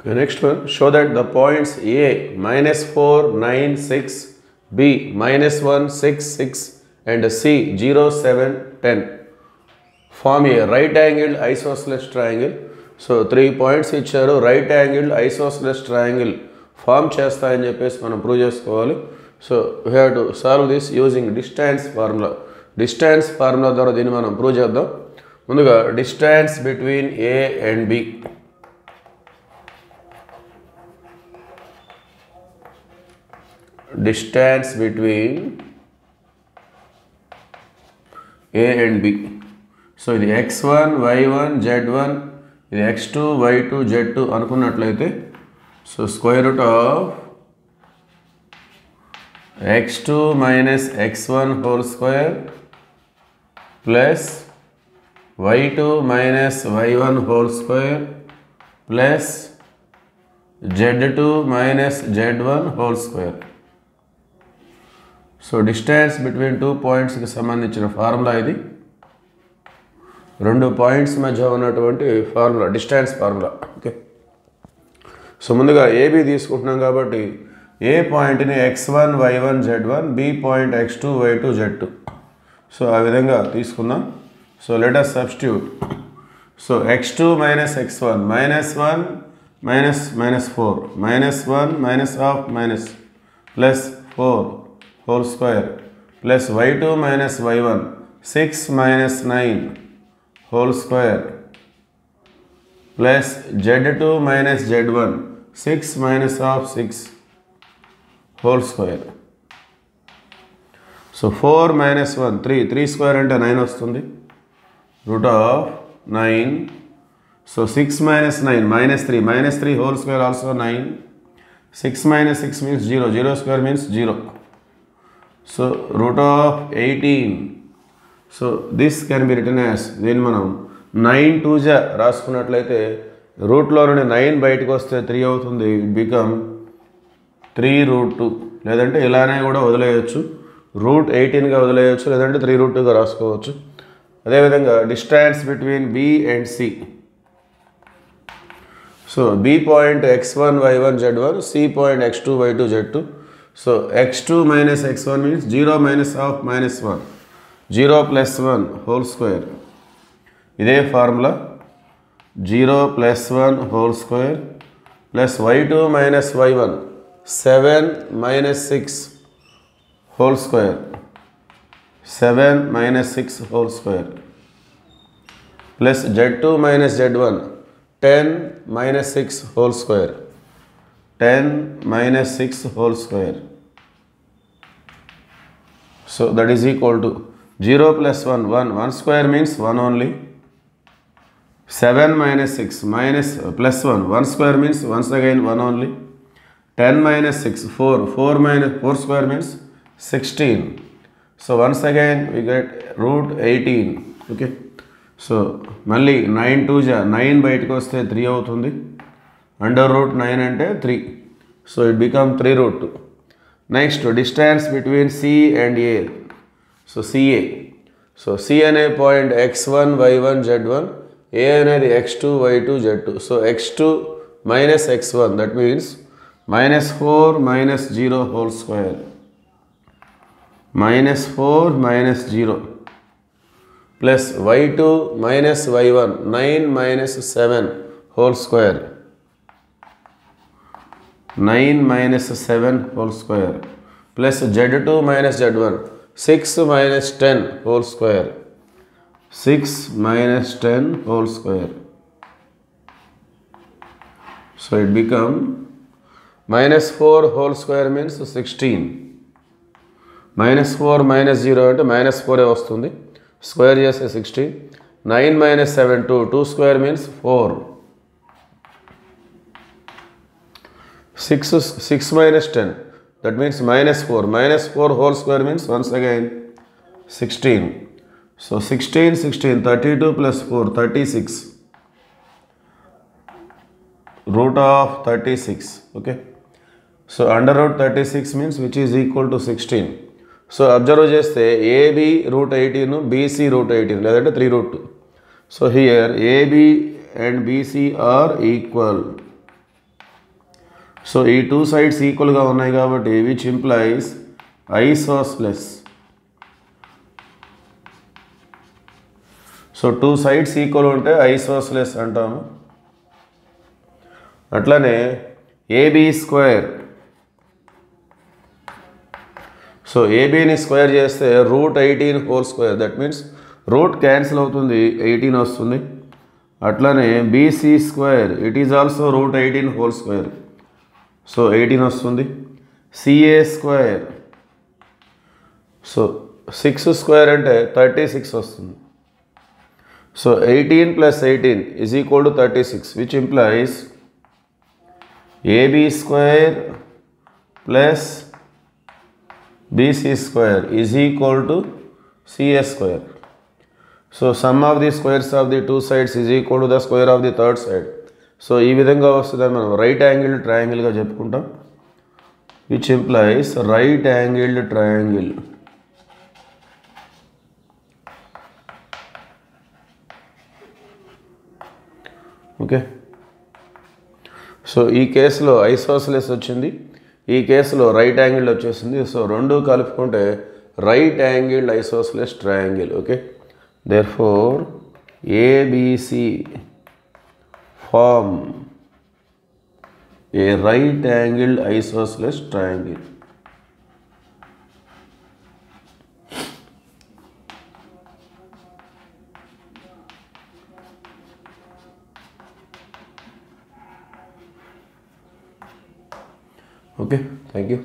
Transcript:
Okay, next one, show that the points A -4, 9, 6, B -1, 6, 6 and C 0, 7, 10 form a right angled isosceles triangle. So 3 points ఇచ్చారు, right angled isosceles triangle form చేస్తాయని చెప్పేసి మనం prove చేసుకోవాలి. So we have to solve this using distance formula. Distance formula ద్వారా దీన్ని మనం prove చేద్దాం. ముందుగా distance between A and B. Distance between A and B. So ఇది x1 y1 z1 ఇది x2 y2 z2 అనుకున్నట్లయితే so square root of x2 minus x1 whole square plus y2 minus y1 whole square plus z2 minus z1 whole square. So distance between 2 పాయింట్స్కి సంబంధించిన formula ఇది. 2 points మధ్య ఉన్నటువంటి formula distance formula. Okay, so ముందుగా AB తీసుకుంటున్నాం కాబట్టి ఏ పాయింట్ని x1 y1 z1, B point x2 y2 z2. So ఆ విధంగా తీసుకుందాం. So let us substitute. So x2 minus x1 -1 -4 -1 minus half minus plus 4 whole square plus y2 minus y1 6 minus 9 whole square plus z2 minus z1 6 minus half 6 whole square. So 4 minus 1 3 square అంటే 9 వస్తుంది, root of 9. So 6 minus 9 -3 whole square also 9. 6 minus 6 means 0 square means 0. So root of 18. So this can be written as, దీన్ని మనం 9 2 రాసుకున్నట్లయితే రూట్లో నుండి 9 బయటకు వస్తే 3 అవుతుంది. It become 3√2. లేదంటే ఇలానే కూడా వదిలేయచ్చు, రూట్ 18గా వదిలేయచ్చు, లేదంటే 3√2గా రాసుకోవచ్చు. అదేవిధంగా distance between B and C. So B point x1 y1 z1, C point x2 y2 z2. So x2 minus x1 means 0 minus half minus 1, 0 plus 1 whole square. ఇదే formula 0 plus 1 whole square plus y2 minus y1 7 minus 6 whole square, 7 minus 6 whole square plus z2 minus z1 10 minus 6 whole square, 10 minus 6 whole square. So that is equal to 0 plus 1 square means 1 only. 7 minus 6 minus plus 1 square means once again 1 only. 10 minus 6 4 minus 4 square means 16. So once again we get root 18. Okay, so మళ్ళీ 9 2 9 బయటకు వస్తే 3 అవుతుంది. Under root 9 అంటే 3. So it become 3√2. Next distance between C and A. So CA. So C అనే point x1 y1 z1, A అనేది x2 y2 z2. So x2 minus x1 that means -4 minus 0 whole square, -4 minus 0 plus y2 minus y1 9 minus 7 whole square, 9 minus 7 whole square plus z2 minus z1 6 minus 10 whole square, 6 minus 10 whole square. So it become -4 whole square means 16. -4 minus 0 అంటే -4 వస్తుంది, square చేస్తే 16. 9 minus 7 2 square means 4. 6 minus 10 that means -4 whole square means once again 16. So 16 32 plus 4 36, root of 36. Okay, so under root 36 means which is equal to 16. So observe చేస్తే AB root 18, BC root 18 లేదంటే 3√2. So here AB and BC are equal. So ఈ two sides ఈక్వల్గా ఉన్నాయి కాబట్టి which implies isosceles. So two sides equal ఉంటే isosceles అంటాము. అట్లనే AB square. So ఏబీని square చేస్తే √18 whole square, that means root cancel అవుతుంది, 18 వస్తుంది. అట్లనే BC square, it is also √18 whole square, so 18 వస్తుంది. సిఏ స్క్వేర్, సో 6 స్క్వేర్ అంటే 36 వస్తుంది. So 18 + 18 is equal to 36, which implies AB square plus BC square is equal to CA square. So sum of the squares of the two sides is equal to the square of the third side. So ఈ విధంగా వస్తుందని మనం right angle ట్రయాంగిల్గా చెప్పుకుంటాం, which implies right angled triangle. Okay. So ఈ కేసులో isosceles వచ్చింది, ఈ కేసులో రైట్ యాంగిల్ వచ్చేసింది. సో రెండు కలుపుకుంటే right angled isosceles triangle. Okay, therefore ABC form a right angled isosceles triangle. Okay, thank you.